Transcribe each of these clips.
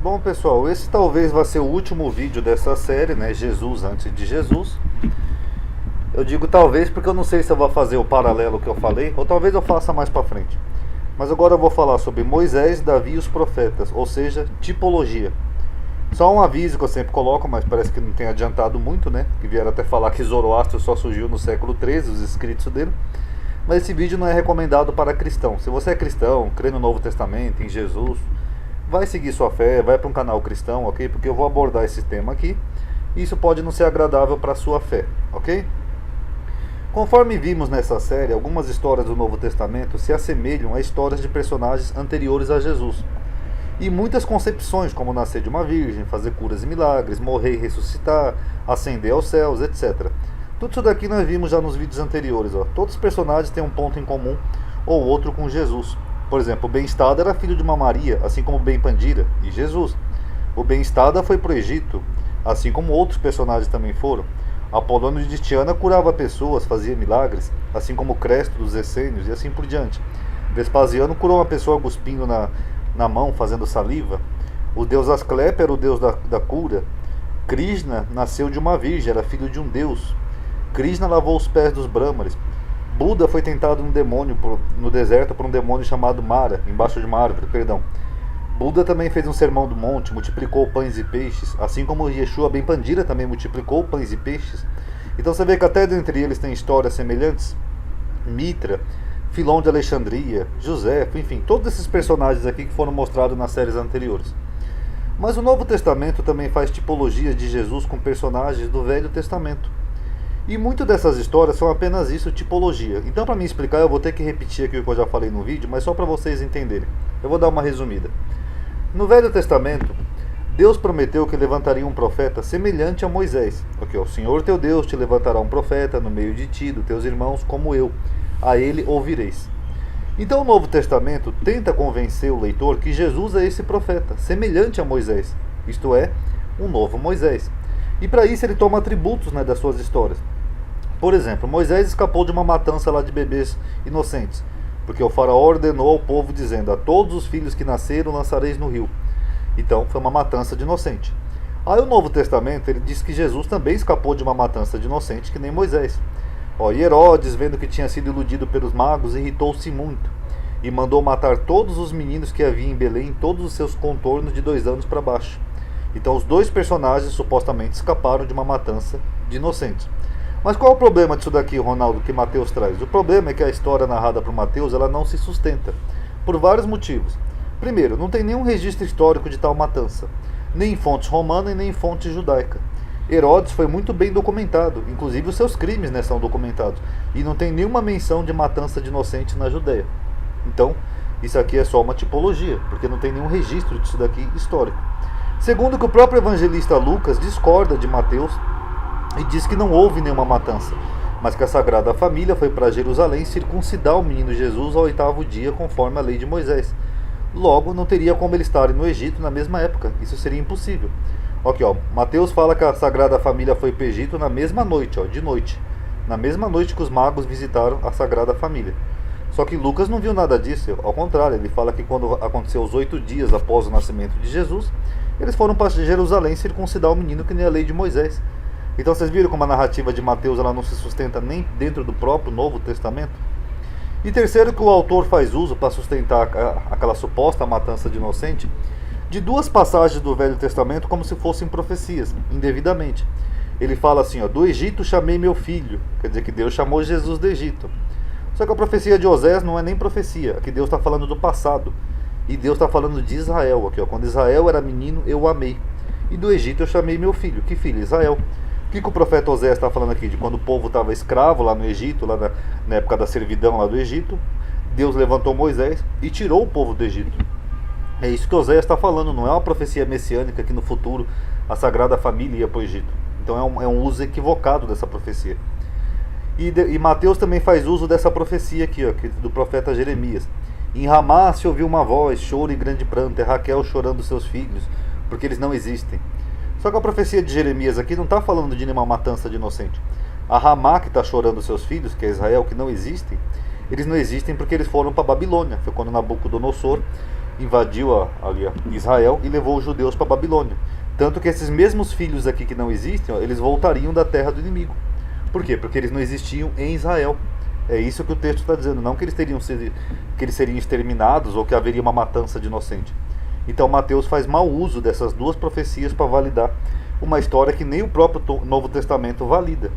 Bom, pessoal, esse talvez vá ser o último vídeo dessa série, né? Jesus antes de Jesus. Eu digo talvez porque eu não sei se eu vou fazer o paralelo que eu falei, ou talvez eu faça mais pra frente. Mas agora eu vou falar sobre Moisés, Davi e os profetas, ou seja, tipologia. Só um aviso que eu sempre coloco, mas parece que não tem adiantado muito, né? Que vieram até falar que Zoroastro só surgiu no século XIII, os escritos dele. Mas esse vídeo não é recomendado para cristão. Se você é cristão, crê no Novo Testamento, em Jesus, vai seguir sua fé, vai para um canal cristão, ok? Porque eu vou abordar esse tema aqui. E isso pode não ser agradável para a sua fé, ok? Conforme vimos nessa série, algumas histórias do Novo Testamento se assemelham a histórias de personagens anteriores a Jesus. E muitas concepções, como nascer de uma virgem, fazer curas e milagres, morrer e ressuscitar, ascender aos céus, etc. Tudo isso daqui nós vimos já nos vídeos anteriores. Ó. Todos os personagens têm um ponto em comum ou outro com Jesus. Por exemplo, o Ben-Estada era filho de uma Maria, assim como o Ben-Pandira e Jesus. O Ben-Estada foi para o Egito, assim como outros personagens também foram. Apolônio de Tiana curava pessoas, fazia milagres, assim como Cresto dos Essênios e assim por diante. Vespasiano curou uma pessoa cuspindo na mão, fazendo saliva. O deus Asclepio era o deus da cura. Krishna nasceu de uma virgem, era filho de um deus. Krishna lavou os pés dos Brahmanes. Buda foi tentado no deserto por um demônio chamado Mara, embaixo de uma árvore, perdão. Buda também fez um sermão do monte, multiplicou pães e peixes, assim como Yeshua Ben Pandira também multiplicou pães e peixes. Então você vê que até dentre eles tem histórias semelhantes. Mitra, Filon de Alexandria, José, enfim, todos esses personagens aqui que foram mostrados nas séries anteriores. Mas o Novo Testamento também faz tipologias de Jesus com personagens do Velho Testamento. E muitas dessas histórias são apenas isso, tipologia. Então, para me explicar, eu vou ter que repetir aqui o que eu já falei no vídeo, mas só para vocês entenderem. Eu vou dar uma resumida. No Velho Testamento, Deus prometeu que levantaria um profeta semelhante a Moisés. O Senhor teu Deus te levantará um profeta no meio de ti, dos teus irmãos, como eu. A ele ouvireis. Então o Novo Testamento tenta convencer o leitor que Jesus é esse profeta, semelhante a Moisés. Isto é, um novo Moisés. E para isso ele toma atributos, né, das suas histórias. Por exemplo, Moisés escapou de uma matança lá de bebês inocentes, porque o faraó ordenou ao povo dizendo: a todos os filhos que nasceram lançareis no rio. Então foi uma matança de inocente. Aí o Novo Testamento ele diz que Jesus também escapou de uma matança de inocente que nem Moisés. E Herodes, vendo que tinha sido iludido pelos magos, irritou-se muito e mandou matar todos os meninos que havia em Belém em todos os seus contornos de 2 anos para baixo. Então os dois personagens supostamente escaparam de uma matança de inocentes. Mas qual é o problema disso daqui, Ronaldo, que Mateus traz? O problema é que a história narrada por Mateus ela não se sustenta, por vários motivos. Primeiro, não tem nenhum registro histórico de tal matança, nem em fontes romanas e nem em fontes judaicas. Herodes foi muito bem documentado, inclusive os seus crimes, né, são documentados, e não tem nenhuma menção de matança de inocentes na Judéia. Então, isso aqui é só uma tipologia, porque não tem nenhum registro disso daqui histórico. Segundo, que o próprio evangelista Lucas discorda de Mateus e diz que não houve nenhuma matança, mas que a Sagrada Família foi para Jerusalém circuncidar o menino Jesus ao 8º dia, conforme a lei de Moisés. Logo, não teria como ele estar no Egito na mesma época, isso seria impossível. Aqui, Mateus fala que a Sagrada Família foi para o Egito na mesma noite, de noite. Na mesma noite que os magos visitaram a Sagrada Família. Só que Lucas não viu nada disso, ao contrário, ele fala que quando aconteceu os 8 dias após o nascimento de Jesus, eles foram para Jerusalém circuncidar o menino que nem a lei de Moisés. Então vocês viram como a narrativa de Mateus ela não se sustenta nem dentro do próprio Novo Testamento? E terceiro, que o autor faz uso para sustentar aquela suposta matança de inocente de 2 passagens do Velho Testamento como se fossem profecias, indevidamente. Ele fala assim, do Egito chamei meu filho, quer dizer que Deus chamou Jesus do Egito. Só que a profecia de Osés não é nem profecia, aqui Deus está falando do passado. E Deus está falando de Israel, aqui, quando Israel era menino, eu o amei. E do Egito eu chamei meu filho. Que filho? Israel. O que o profeta Osés está falando aqui? De quando o povo estava escravo lá no Egito, lá na época da servidão lá do Egito, Deus levantou Moisés e tirou o povo do Egito. É isso que Osés está falando, não é uma profecia messiânica que no futuro a Sagrada Família ia para o Egito. Então é um uso equivocado dessa profecia. E Mateus também faz uso dessa profecia aqui, do profeta Jeremias. Em Ramá se ouviu uma voz, choro e grande pranto, é Raquel chorando seus filhos, porque eles não existem. Só que a profecia de Jeremias aqui não está falando de nenhuma matança de inocente. A Ramá que está chorando seus filhos, que é Israel, que não existem, eles não existem porque eles foram para a Babilônia. Foi quando Nabucodonosor invadiu ali Israel e levou os judeus para a Babilônia. Tanto que esses mesmos filhos aqui que não existem, ó, eles voltariam da terra do inimigo. Por quê? Porque eles não existiam em Israel. É isso que o texto está dizendo, não que eles seriam exterminados ou que haveria uma matança de inocente. Então Mateus faz mau uso dessas duas profecias para validar uma história que nem o próprio Novo Testamento valida.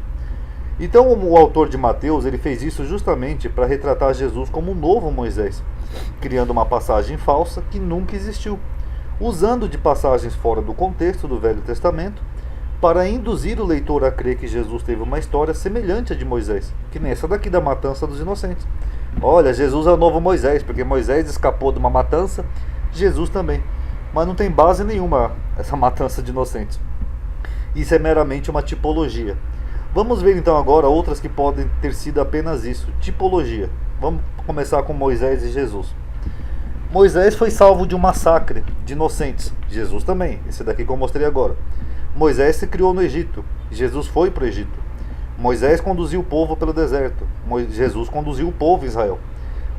Então o autor de Mateus ele fez isso justamente para retratar Jesus como um novo Moisés, criando uma passagem falsa que nunca existiu, usando de passagens fora do contexto do Velho Testamento para induzir o leitor a crer que Jesus teve uma história semelhante à de Moisés, que nem essa daqui da matança dos inocentes. Olha, Jesus é o novo Moisés, porque Moisés escapou de uma matança, Jesus também. Mas não tem base nenhuma essa matança de inocentes. Isso é meramente uma tipologia. Vamos ver então agora outras que podem ter sido apenas isso, tipologia. Vamos começar com Moisés e Jesus. Moisés foi salvo de um massacre de inocentes, Jesus também, esse daqui que eu mostrei agora. Moisés se criou no Egito, Jesus foi para o Egito. Moisés conduziu o povo pelo deserto, Jesus conduziu o povo Israel.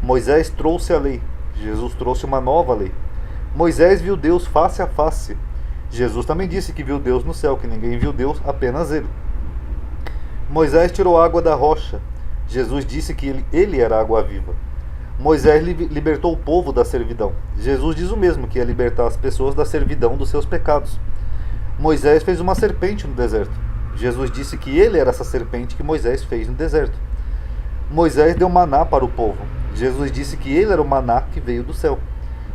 Moisés trouxe a lei, Jesus trouxe uma nova lei. Moisés viu Deus face a face, Jesus também disse que viu Deus no céu, que ninguém viu Deus, apenas ele. Moisés tirou água da rocha, Jesus disse que ele era água viva. Moisés libertou o povo da servidão, Jesus diz o mesmo, que ia libertar as pessoas da servidão dos seus pecados. Moisés fez uma serpente no deserto. Jesus disse que ele era essa serpente que Moisés fez no deserto. Moisés deu maná para o povo. Jesus disse que ele era o maná que veio do céu.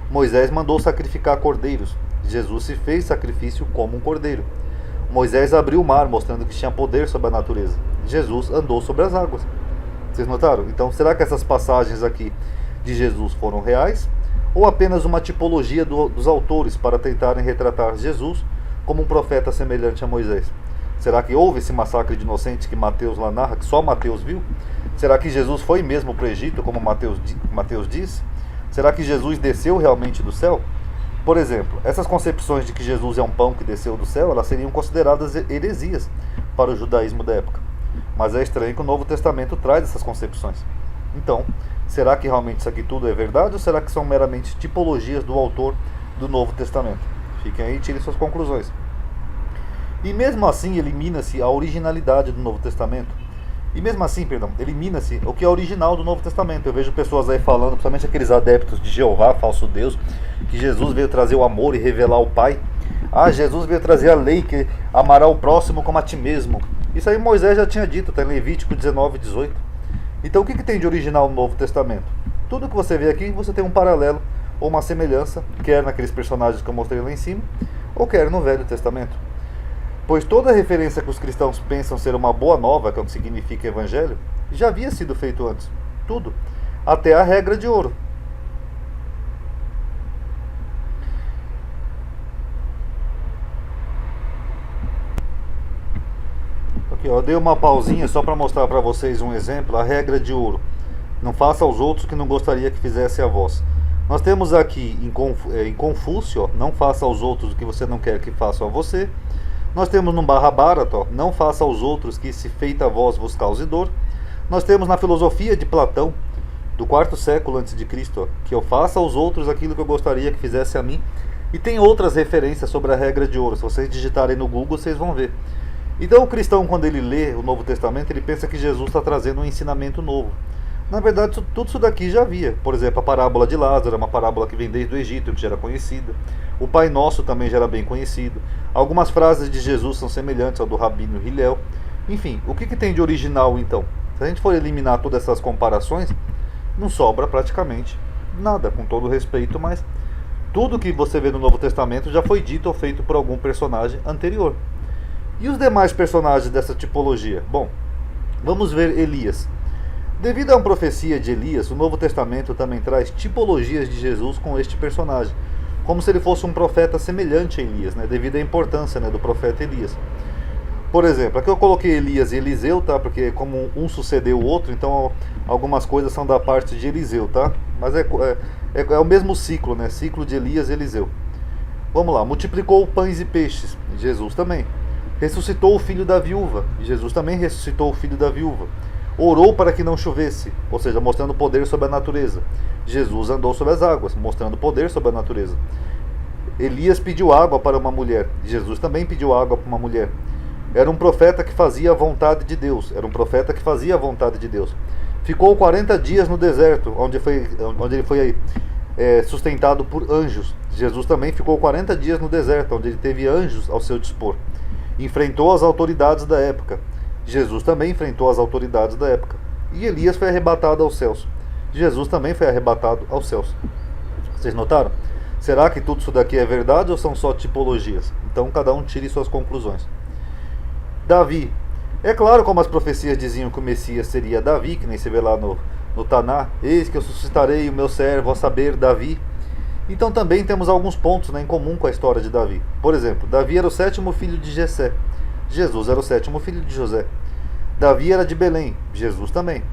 Moisés mandou sacrificar cordeiros. Jesus se fez sacrifício como um cordeiro. Moisés abriu o mar, mostrando que tinha poder sobre a natureza. Jesus andou sobre as águas. Vocês notaram? Então, será que essas passagens aqui de Jesus foram reais? Ou apenas uma tipologia dos autores para tentarem retratar Jesus como um profeta semelhante a Moisés? Será que houve esse massacre de inocentes que Mateus lá narra, que só Mateus viu? Será que Jesus foi mesmo para o Egito, como Mateus disse? Será que Jesus desceu realmente do céu? Por exemplo, essas concepções de que Jesus é um pão que desceu do céu, elas seriam consideradas heresias para o judaísmo da época. Mas é estranho que o Novo Testamento traz essas concepções. Então, será que realmente isso aqui tudo é verdade ou será que são meramente tipologias do autor do Novo Testamento? Fiquem aí e tirem suas conclusões. E mesmo assim elimina-se a originalidade do Novo Testamento. Elimina-se o que é original do Novo Testamento. Eu vejo pessoas aí falando, principalmente aqueles adeptos de Jeová, falso Deus, que Jesus veio trazer o amor e revelar o Pai. Ah, Jesus veio trazer a lei, que amará o próximo como a ti mesmo. Isso aí Moisés já tinha dito, está em Levítico 19, 18. Então o que tem de original no Novo Testamento? Tudo que você vê aqui, você tem um paralelo ou uma semelhança, quer naqueles personagens que eu mostrei lá em cima, ou quer no Velho Testamento. Pois toda referência que os cristãos pensam ser uma boa nova, que é o que significa evangelho, já havia sido feito antes. Tudo. Até a regra de ouro. Aqui, ó, eu dei uma pausinha só para mostrar para vocês um exemplo. A regra de ouro. Não faça aos outros o que não gostaria que fizesse a vós. Nós temos aqui em Confúcio, ó, não faça aos outros o que você não quer que façam a você. Nós temos no Mahabharata, não faça aos outros que se feita a vós vos cause dor. Nós temos na filosofia de Platão, do 4º século a.C., que eu faça aos outros aquilo que eu gostaria que fizesse a mim. E tem outras referências sobre a regra de ouro. Se vocês digitarem no Google, vocês vão ver. Então o cristão, quando ele lê o Novo Testamento, ele pensa que Jesus está trazendo um ensinamento novo. Na verdade, tudo isso daqui já havia. Por exemplo, a parábola de Lázaro, uma parábola que vem desde o Egito, que já era conhecida. O Pai Nosso também já era bem conhecido. Algumas frases de Jesus são semelhantes ao do Rabino Hillel. Enfim, o que tem de original então? Se a gente for eliminar todas essas comparações, não sobra praticamente nada, com todo respeito, mas tudo que você vê no Novo Testamento já foi dito ou feito por algum personagem anterior. E os demais personagens dessa tipologia? Bom, vamos ver Elias. Devido a uma profecia de Elias, o Novo Testamento também traz tipologias de Jesus com este personagem, como se ele fosse um profeta semelhante a Elias, devido à importância do profeta Elias. Por exemplo, aqui eu coloquei Elias e Eliseu, tá? Porque como um sucedeu o outro, então algumas coisas são da parte de Eliseu, tá? Mas é o mesmo ciclo, ciclo de Elias e Eliseu. Vamos lá, multiplicou pães e peixes, Jesus também. Ressuscitou o filho da viúva, Jesus também ressuscitou o filho da viúva. orou para que não chovesse, ou seja, mostrando poder sobre a natureza. Jesus andou sobre as águas, mostrando poder sobre a natureza. Elias pediu água para uma mulher, Jesus também pediu água para uma mulher. Era um profeta que fazia a vontade de Deus, Ficou 40 dias no deserto, onde ele foi sustentado por anjos. Jesus também ficou 40 dias no deserto, onde ele teve anjos ao seu dispor. Enfrentou as autoridades da época. Jesus também enfrentou as autoridades da época. E Elias foi arrebatado aos céus. Jesus também foi arrebatado aos céus. Vocês notaram? Será que tudo isso daqui é verdade ou são só tipologias? Então cada um tire suas conclusões. Davi. É claro, como as profecias diziam que o Messias seria Davi, que nem se vê lá no Taná. Eis que eu suscitarei o meu servo, a saber, Davi. Então também temos alguns pontos, né, em comum com a história de Davi. Por exemplo, Davi era o 7º filho de Jessé. Jesus era o 7º filho de José. Davi era de Belém. Jesus também.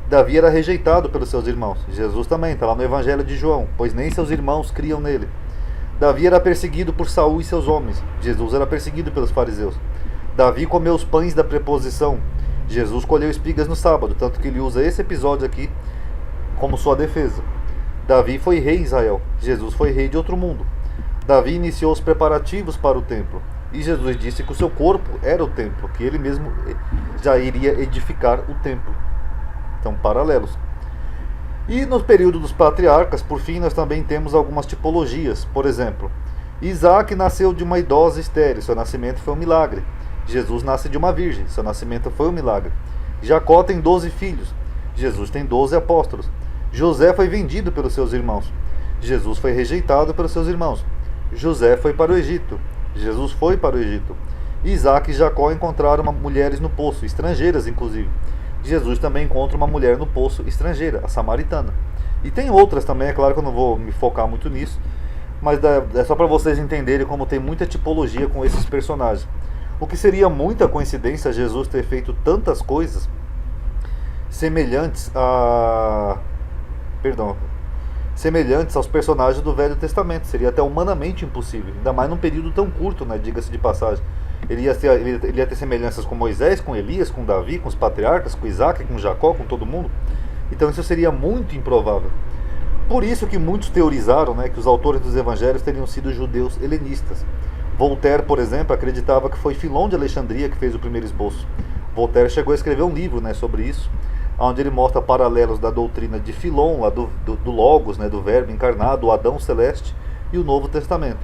Davi era rejeitado pelos seus irmãos. Jesus também, está lá no Evangelho de João, pois nem seus irmãos criam nele. Davi era perseguido por Saul e seus homens. Jesus era perseguido pelos fariseus. Davi comeu os pães da preposição. Jesus colheu espigas no sábado, tanto que ele usa esse episódio aqui como sua defesa. Davi foi rei em Israel. Jesus foi rei de outro mundo. Davi iniciou os preparativos para o templo. E Jesus disse que o seu corpo era o templo, que ele mesmo já iria edificar o templo. Então, paralelos. E no período dos patriarcas, por fim, nós também temos algumas tipologias. Por exemplo, Isaac nasceu de uma idosa estéril, seu nascimento foi um milagre. Jesus nasce de uma virgem, seu nascimento foi um milagre. Jacó tem 12 filhos, Jesus tem 12 apóstolos. José foi vendido pelos seus irmãos, Jesus foi rejeitado pelos seus irmãos. José foi para o Egito, Jesus foi para o Egito. Isaac e Jacó encontraram mulheres no poço, estrangeiras inclusive. Jesus também encontra uma mulher no poço estrangeira, a samaritana. E tem outras também, é claro que eu não vou me focar muito nisso, mas é só para vocês entenderem como tem muita tipologia com esses personagens. O que seria muita coincidência Jesus ter feito tantas coisas semelhantes aos personagens do Velho Testamento. Seria até humanamente impossível, ainda mais num período tão curto, né, diga-se de passagem. Ele ia ter semelhanças com Moisés, com Elias, com Davi, com os patriarcas, com Isaac, com Jacó, com todo mundo. Então isso seria muito improvável. Por isso que muitos teorizaram, né, que os autores dos evangelhos teriam sido judeus helenistas. Voltaire, por exemplo, acreditava que foi Filon de Alexandria que fez o primeiro esboço. Voltaire chegou a escrever um livro, né, sobre isso, onde ele mostra paralelos da doutrina de Filon, lá do Logos, né, do Verbo encarnado, o Adão celeste, e o Novo Testamento.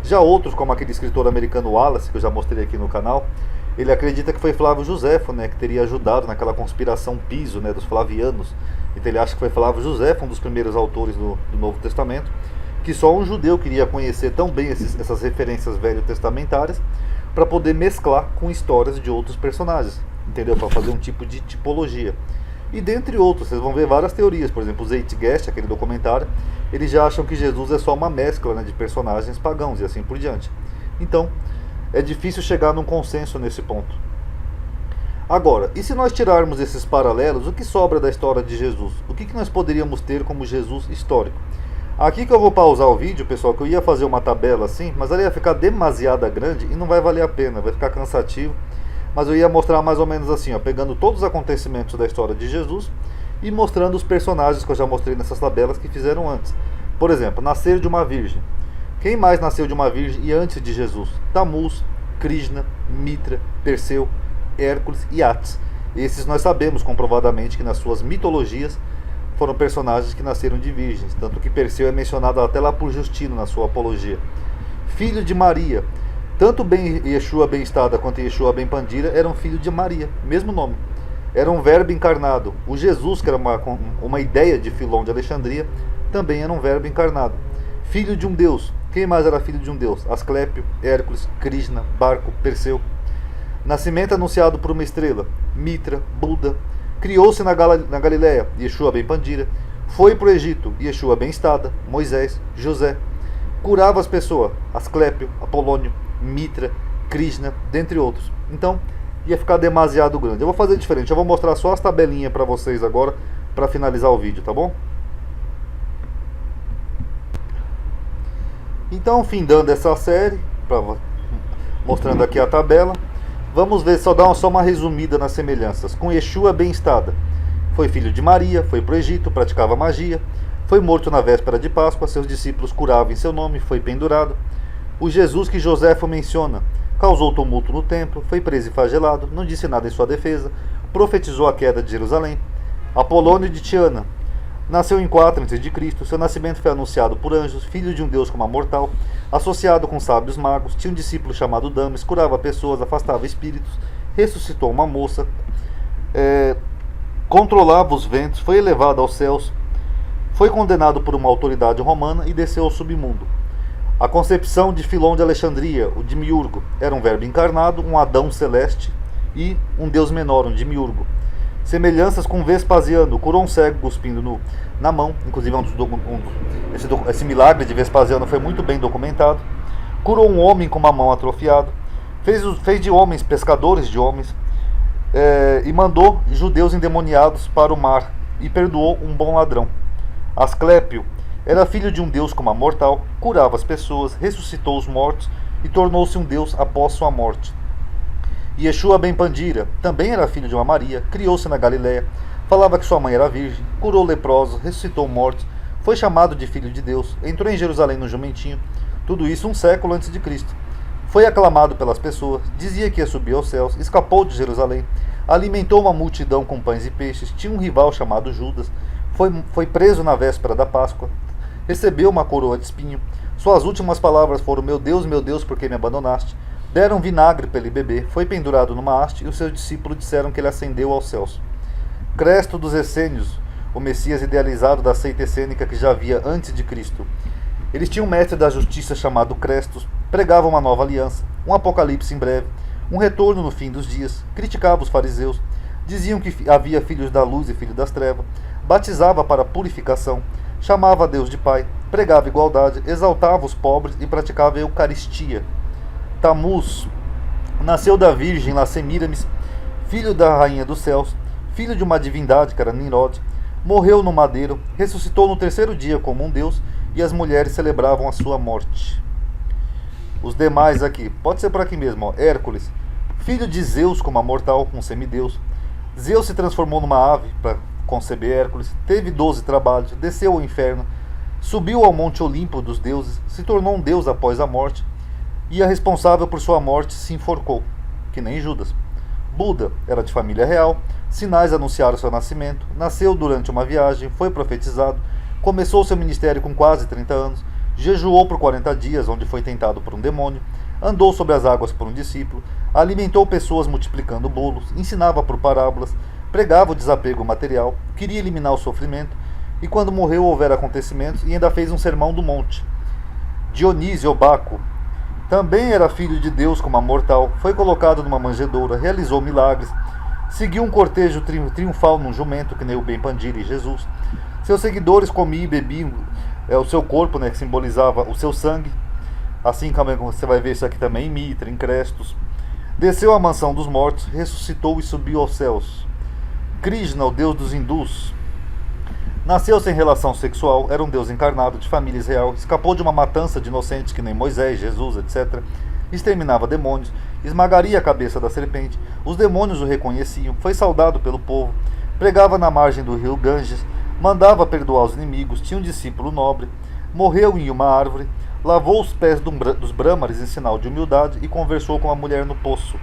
Já outros, como aquele escritor americano Wallace, que eu já mostrei aqui no canal, ele acredita que foi Flávio Josefo, né, que teria ajudado naquela conspiração Piso, né, dos flavianos. Então ele acha que foi Flávio Josefo, um dos primeiros autores do Novo Testamento, que só um judeu queria conhecer tão bem essas referências velho-testamentárias para poder mesclar com histórias de outros personagens, entendeu? Para fazer um tipo de tipologia. E dentre outros, vocês vão ver várias teorias. Por exemplo, o Zeitgeist, aquele documentário, eles já acham que Jesus é só uma mescla, né, de personagens pagãos e assim por diante. Então, é difícil chegar num consenso nesse ponto. Agora, e se nós tirarmos esses paralelos, o que sobra da história de Jesus? O que nós poderíamos ter como Jesus histórico? Aqui que eu vou pausar o vídeo, pessoal, que eu ia fazer uma tabela assim, mas ela ia ficar demasiada grande e não vai valer a pena, vai ficar cansativo. Mas eu ia mostrar mais ou menos assim, ó, pegando todos os acontecimentos da história de Jesus e mostrando os personagens que eu já mostrei nessas tabelas que fizeram antes. Por exemplo, nascer de uma virgem. Quem mais nasceu de uma virgem e antes de Jesus? Tamuz, Krishna, Mitra, Perseu, Hércules e Atis. Esses nós sabemos comprovadamente que nas suas mitologias foram personagens que nasceram de virgens, tanto que Perseu é mencionado até lá por Justino na sua apologia. Filho de Maria. Tanto Yeshua Bem-Estada quanto Yeshua Ben-Pandira eram filhos de Maria, mesmo nome. Era um verbo encarnado. O Jesus, que era uma ideia de Filon de Alexandria, também era um verbo encarnado. Filho de um deus. Quem mais era filho de um deus? Asclépio, Hércules, Krishna, Barco, Perseu. Nascimento anunciado por uma estrela. Mitra, Buda. Criou-se na Galileia, Yeshua Ben-Pandira. Foi para o Egito, Yeshua Ben-Estada, Moisés, José. Curava as pessoas, Asclépio, Apolônio, Mitra, Krishna, dentre outros. Então, ia ficar demasiado grande. Eu vou fazer diferente, eu vou mostrar só as tabelinhas para vocês agora, para finalizar o vídeo, tá bom? Então, findando essa série, mostrando aqui a tabela, Vamos ver, só dar só uma resumida nas semelhanças. Com Yeshua bem-estada. Foi filho de Maria, foi para o Egito, praticava magia, foi morto na véspera de Páscoa, seus discípulos curavam em seu nome, foi pendurado. O Jesus que Joséfo menciona causou tumulto no templo, foi preso e flagelado, não disse nada em sua defesa, profetizou a queda de Jerusalém. Apolônio de Tiana nasceu em 4 a.C., seu nascimento foi anunciado por anjos, filho de um deus como a mortal, associado com sábios magos, tinha um discípulo chamado Dames, curava pessoas, afastava espíritos, ressuscitou uma moça, controlava os ventos, foi elevado aos céus, foi condenado por uma autoridade romana e desceu ao submundo. A concepção de Filon de Alexandria, o Demiurgo, era um verbo encarnado, um Adão celeste e um deus menor, um Demiurgo. Semelhanças com Vespasiano, curou um cego cuspindo na mão, inclusive esse milagre de Vespasiano foi muito bem documentado. Curou um homem com uma mão atrofiada, fez de homens pescadores de homens, e mandou judeus endemoniados para o mar, e perdoou um bom ladrão. Asclépio era filho de um deus como a mortal, curava as pessoas, ressuscitou os mortos e tornou-se um deus após sua morte. Yeshua ben Pandira também era filho de uma Maria, criou-se na Galiléia, falava que sua mãe era virgem, curou leprosos, ressuscitou mortos, foi chamado de filho de Deus, entrou em Jerusalém no jumentinho, tudo isso um século antes de Cristo. Foi aclamado pelas pessoas, dizia que ia subir aos céus, escapou de Jerusalém, alimentou uma multidão com pães e peixes, tinha um rival chamado Judas, foi preso na véspera da Páscoa, recebeu uma coroa de espinho, suas últimas palavras foram: meu Deus, por que me abandonaste? Deram vinagre para ele beber, foi pendurado numa haste e os seus discípulos disseram que ele ascendeu aos céus. Cresto dos Essênios, o Messias idealizado da seita essênica que já havia antes de Cristo. Eles tinham um mestre da justiça chamado Crestos, pregava uma nova aliança, um apocalipse em breve, um retorno no fim dos dias, criticava os fariseus, diziam que havia filhos da luz e filhos das trevas, batizava para purificação, chamava Deus de Pai, pregava igualdade, exaltava os pobres e praticava a Eucaristia. Tamuz nasceu da virgem lá Semíramis, filho da rainha dos céus, filho de uma divindade que era Nimrod, morreu no madeiro, ressuscitou no 3º dia como um deus e as mulheres celebravam a sua morte. Os demais aqui, pode ser por aqui mesmo, ó. Hércules, filho de Zeus como a mortal, um semideus. Zeus se transformou numa ave para conceber Hércules, teve 12 trabalhos, desceu ao inferno, subiu ao monte Olimpo dos deuses, se tornou um deus após a morte, e a responsável por sua morte se enforcou, que nem Judas. Buda era de família real, sinais anunciaram seu nascimento, nasceu durante uma viagem, foi profetizado, começou seu ministério com quase 30 anos, jejuou por 40 dias, onde foi tentado por um demônio, andou sobre as águas por um discípulo, alimentou pessoas multiplicando bolos, ensinava por parábolas, pregava o desapego material, queria eliminar o sofrimento, e quando morreu houveram acontecimentos e ainda fez um sermão do monte. Dionísio Baco também era filho de Deus como a mortal, foi colocado numa manjedoura, realizou milagres, seguiu um cortejo triunfal num jumento, que nem o Ben Pandira e Jesus. Seus seguidores comiam e bebiam o seu corpo, que simbolizava o seu sangue, assim como você vai ver isso aqui também em Mitra, em Crestos. Desceu à mansão dos mortos, ressuscitou e subiu aos céus. Krishna, o deus dos hindus, nasceu sem relação sexual, era um deus encarnado de família real, escapou de uma matança de inocentes que nem Moisés, Jesus, etc. Exterminava demônios, esmagaria a cabeça da serpente, os demônios o reconheciam, foi saudado pelo povo, pregava na margem do rio Ganges, mandava perdoar os inimigos, tinha um discípulo nobre, morreu em uma árvore, lavou os pés dos brahmanes em sinal de humildade e conversou com a mulher no poço.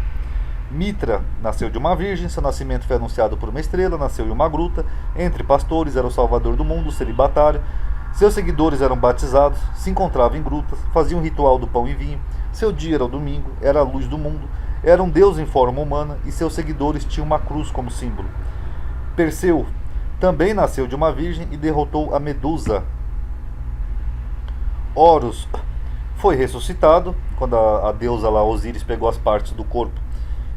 Mitra nasceu de uma virgem, seu nascimento foi anunciado por uma estrela, nasceu em uma gruta, entre pastores, era o salvador do mundo, celibatário. Seus seguidores eram batizados, se encontravam em grutas, faziam um ritual do pão e vinho, seu dia era o domingo, era a luz do mundo, era um deus em forma humana e seus seguidores tinham uma cruz como símbolo. Perseu também nasceu de uma virgem e derrotou a Medusa. Horus foi ressuscitado, quando a deusa lá, Osíris, pegou as partes do corpo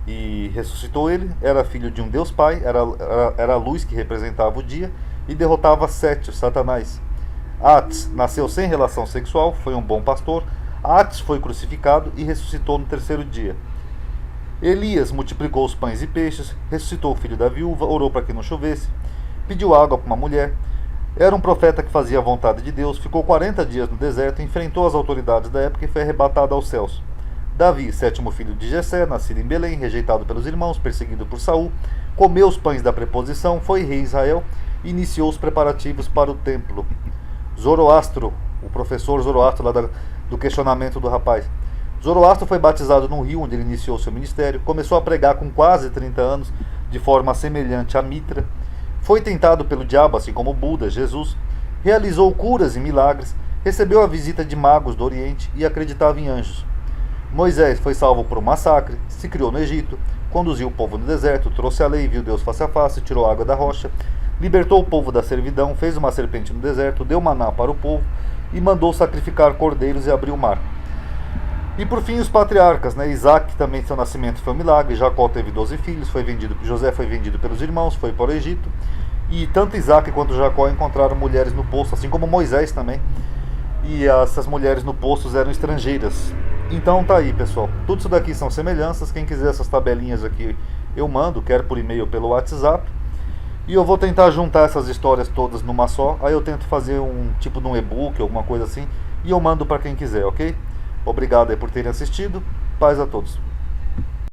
e ressuscitou ele, era filho de um Deus Pai, era a luz que representava o dia, e derrotava Sete, Satanás. Atis nasceu sem relação sexual, foi um bom pastor. Atis foi crucificado e ressuscitou no 3º dia. Elias multiplicou os pães e peixes, ressuscitou o filho da viúva, orou para que não chovesse, pediu água para uma mulher. Era um profeta que fazia a vontade de Deus, ficou 40 dias no deserto, enfrentou as autoridades da época e foi arrebatado aos céus. Davi, sétimo filho de Jessé, nascido em Belém, rejeitado pelos irmãos, perseguido por Saul, comeu os pães da preposição, foi rei Israel e iniciou os preparativos para o templo. Zoroastro, o professor Zoroastro lá do questionamento do rapaz. Zoroastro foi batizado no rio onde ele iniciou seu ministério, começou a pregar com quase 30 anos, de forma semelhante a Mitra, foi tentado pelo diabo, assim como Buda, Jesus, realizou curas e milagres, recebeu a visita de magos do Oriente e acreditava em anjos. Moisés foi salvo por um massacre, se criou no Egito, conduziu o povo no deserto, trouxe a lei, viu Deus face a face, tirou a água da rocha, libertou o povo da servidão, fez uma serpente no deserto, deu maná para o povo e mandou sacrificar cordeiros e abrir o mar. E por fim os patriarcas, né? Isaac também, seu nascimento foi um milagre, Jacó teve 12 filhos, José foi vendido pelos irmãos, foi para o Egito, e tanto Isaac quanto Jacó encontraram mulheres no poço, assim como Moisés também, e essas mulheres no poço eram estrangeiras. Então tá aí, pessoal, tudo isso daqui são semelhanças. Quem quiser essas tabelinhas aqui eu mando, quer por e-mail ou pelo WhatsApp, e eu vou tentar juntar essas histórias todas numa só. Aí eu tento fazer um tipo de um e-book, alguma coisa assim, e eu mando para quem quiser, ok? Obrigado aí por terem assistido. Paz a todos.